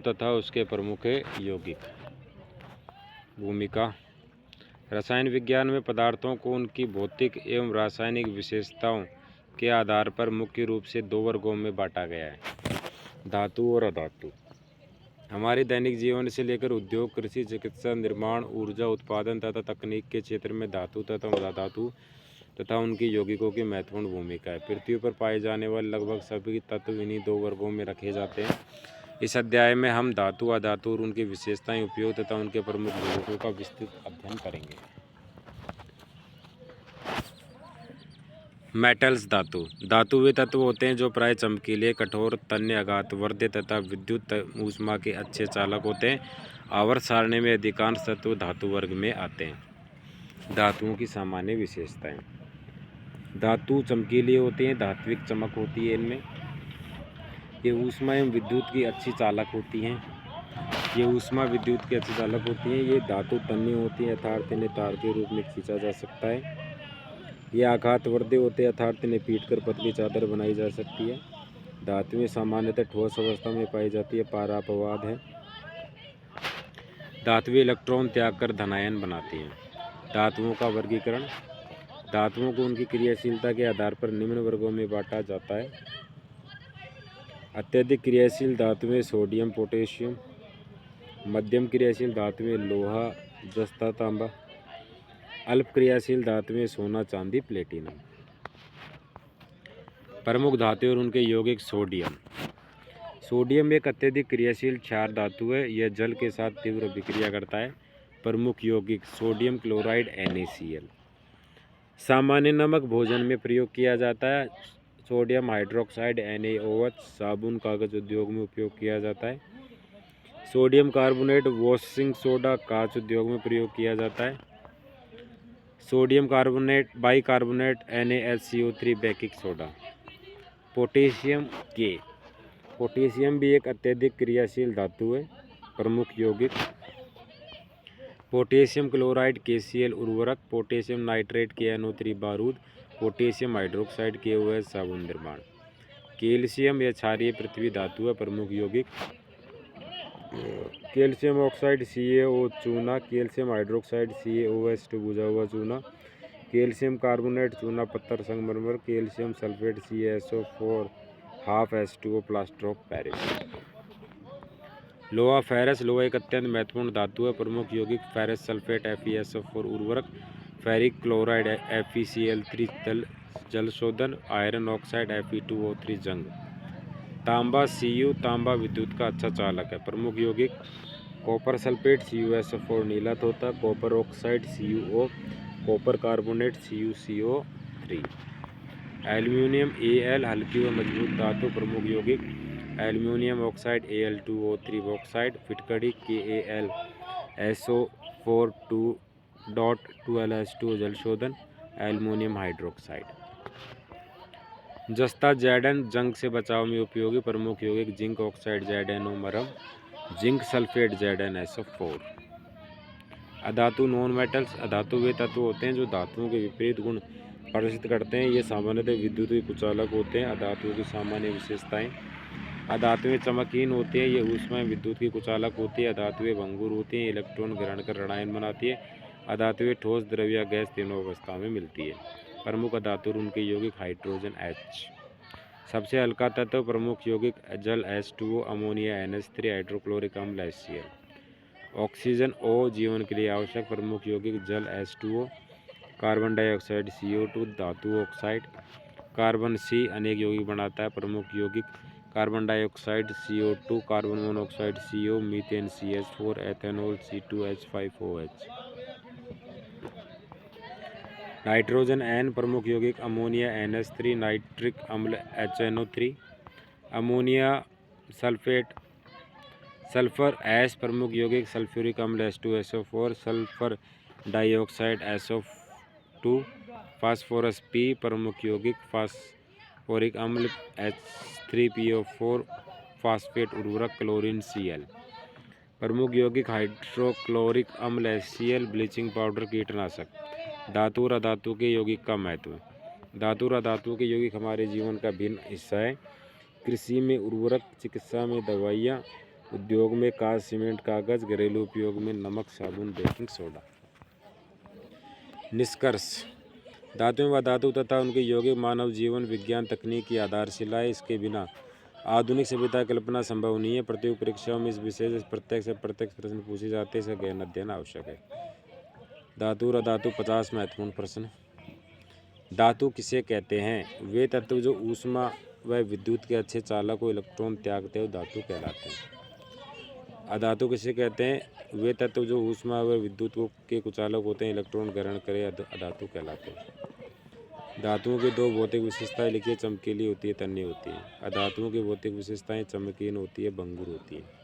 तथा उसके प्रमुख यौगिक। भूमिका। रसायन विज्ञान में पदार्थों को उनकी भौतिक एवं रासायनिक विशेषताओं के आधार पर मुख्य रूप से दो वर्गों में बांटा गया है, धातु और अधातु। हमारे दैनिक जीवन से लेकर उद्योग, कृषि, चिकित्सा, निर्माण, ऊर्जा उत्पादन तथा तकनीक के क्षेत्र में धातु तथा अधातु तथा उनके यौगिकों की महत्वपूर्ण भूमिका है। पृथ्वी पर पाए जाने वाले लगभग सभी तत्व इन्हीं दो वर्गों में रखे जाते हैं। इस अध्याय में हम धातु, अधातु और उनकी विशेषताएं, उपयोग तथा उनके प्रमुख यौगिकों का विस्तृत अध्ययन करेंगे। मेटल्स। धातु। धातु वे तत्व होते हैं जो प्राय चमकीले, कठोर, तन्य, आघातवर्ध्य तथा विद्युत ऊष्मा के अच्छे चालक होते हैं। आवर्त सारणी में अधिकांश तत्व धातु वर्ग में आते हैं। धातुओं की सामान्य विशेषताएं। धातु चमकीली होती हैं, धात्विक चमक होती है इनमें। ये ऊष्मा एवं विद्युत की अच्छी चालक होती हैं। ये धातु तन्य होती है, अर्थात इन्हें तार के रूप में खींचा जा सकता है। ये आघातवर्ध्य होते हैं, अर्थात इन्हें पीटकर पतली चादर बनाई जा सकती है। धातुएं सामान्यतः ठोस अवस्था में पाई जाती है, पारापवाद है। धातुएं इलेक्ट्रॉन त्याग कर धनायन बनाती हैं। धातुओं का वर्गीकरण। धातुओं को उनकी क्रियाशीलता के आधार पर निम्न वर्गों में बांटा जाता है। अत्यधिक क्रियाशील धातुएं सोडियम, पोटेशियम। मध्यम क्रियाशील धातुएं लोहा, जस्ता, तांबा। अल्प क्रियाशील धातुएं सोना, चांदी, प्लेटिनम। प्रमुख धातुएं और उनके यौगिक। सोडियम। सोडियम एक अत्यधिक क्रियाशील क्षार धातु है। यह जल के साथ तीव्र अभिक्रिया करता है। प्रमुख यौगिक। Sodium chloride, NaCl। सामान्य नमक भोजन में प्रयोग किया जाता है। सोडियम हाइड्रोक्साइड, NaOH साबुन, कागज उद्योग में उपयोग किया जाता है। सोडियम कार्बोनेट, वॉशिंग सोडा, कांच उद्योग में प्रयोग किया जाता है। Sodium carbonate, bicarbonate, NaHCO3 baking soda. Potassium के। पोटेशियम भी एक अत्यधिक क्रियाशील धातु है। प्रमुख यौगिक। पोटेशियम क्लोराइड, KCl उर्वरक। पोटेशियम नाइट्रेट, KNO3 बारूद। पोटेशियम हाइड्रोक्साइड, KOH साबुन निर्माण। कैल्शियम यह क्षारीय पृथ्वी धातु है। प्रमुख यौगिक। कैल्शियम ऑक्साइड, CaO चूना। कैल्शियम हाइड्रोक्साइड, CaOH2 बुझा हुआ चूना। कैल्शियम कार्बोनेट, चूना पत्थर संगमरमर। Calcium sulphate, CaSO4 half H2O plaster of Paris. लोहा। फेरस। लोहा एक अत्यंत महत्वपूर्ण धातु है। प्रमुख यौगिक। फेरस सल्फेट, FeSO4 उर्वरक। फेरिक क्लोराइड, FeCl3 जल शोधन। आयरन ऑक्साइड, Fe2O3 जंग। तांबा, Cu। तांबा विद्युत का अच्छा चालक है। प्रमुख यौगिक। कॉपर सल्फेट, CuSO4 नीलत होता है। Copper oxide, CuO। Copper carbonate, CuCO3। Aluminium, Al हल्की व मजबूत धातु। प्रमुख यौगिक। Aluminium oxide, Al2O3 bauxite. फिटकड़ी, KalSO4 2.12H2O जल शोधन। Aluminium hydroxide. जस्ता, Zn जंग से बचाव में उपयोगी। प्रमुख यौगिक। जिंक ऑक्साइड, ZnO मरहम। Zinc sulphate, ZnSO4। अधातु। Non metals. अधातु वे तत्व होते हैं जो धातुओं के विपरीत गुण प्रदर्शित करते हैं। ये सामान्यतः विद्युत के कुचालक होते हैं। अधातुओं की सामान्य विशेषताएं। अधातुएं चमकहीन होती हैं। ये ऊष्मा विद्युत की कुचालक होती है। अधातुएं भंगुर होती हैं। इलेक्ट्रॉन ग्रहण कर ऋणायन बनाती है। अधातुएं ठोस, द्रव या गैस तीनों अवस्थाओं में मिलती है। प्रमुख अधातु और उनके यौगिक। हाइड्रोजन, H सबसे हल्का तत्व। प्रमुख यौगिक। जल, H2O, अमोनिया, NH3, हाइड्रोक्लोरिक अम्ल, HCl। ऑक्सीजन, O जीवन के लिए आवश्यक। प्रमुख यौगिक। जल, H2O। कार्बन डाइऑक्साइड, CO2 धातु ऑक्साइड। कार्बन, C अनेक यौगिक बनाता है। प्रमुख यौगिक। Carbon dioxide, CO2। Carbon monoxide, CO। Methane, CH4। Ethanol, C2H5OH। Nitrogen, N प्रमुख यौगिक। Ammonia, NH3। नाइट्रिक अम्ल, HNO3। Ammonia sulphate. Sulphur, S प्रमुख यौगिक। सल्फ्यूरिक अम्ल, H2SO4। Sulphur dioxide, SO2। Phosphorus, P प्रमुख यौगिक। फास्फोरिक अम्ल, H3PO4। फास्फेट उर्वरक। क्लोरीन, Cl प्रमुख यौगिक। हाइड्रोक्लोरिक अम्ल, HCl। ब्लीचिंग पाउडर, कीटनाशक। धातु और अधातु के यौगिक का महत्व। धातु और अधातु के यौगिक हमारे जीवन का भिन्न हिस्सा है। कृषि में उर्वरक, चिकित्सा में दवाइयाँ, उद्योग में कांच, सीमेंट, कागज, घरेलू उपयोग में नमक, साबुन, बेकिंग सोडा। निष्कर्ष, धातुएं व धातु तथा उनके यौगिक मानव जीवन, विज्ञान, तकनीक की आधारशिला है। इसके बिना आधुनिक सभ्यता की कल्पना संभव नहीं है। प्रतियोगी परीक्षाओं में इस विषय से प्रत्यक्ष प्रश्न पूछे जाते हैं। इसका गहन अध्ययन आवश्यक है। धातु और अधातु 50 महत्वपूर्ण प्रश्न। धातु किसे कहते हैं? वे तत्व जो ऊष्मा व विद्युत के अच्छे चालक को इलेक्ट्रॉन त्यागते हैं धातु कहलाते हैं। अधातु किसे कहते हैं? वे तत्व जो ऊष्मा व विद्युत के कुचालक होते हैं, इलेक्ट्रॉन ग्रहण करे अधातु कहलाते हैं। धातुओं की दो भौतिक विशेषताएं लिखिए। चमकीली होती है, तन्य होती है। अधातुओं की भौतिक विशेषताएं चमकीन होती है, भंगुर होती है।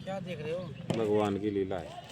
क्या देख रहे हो? भगवान की लीला है।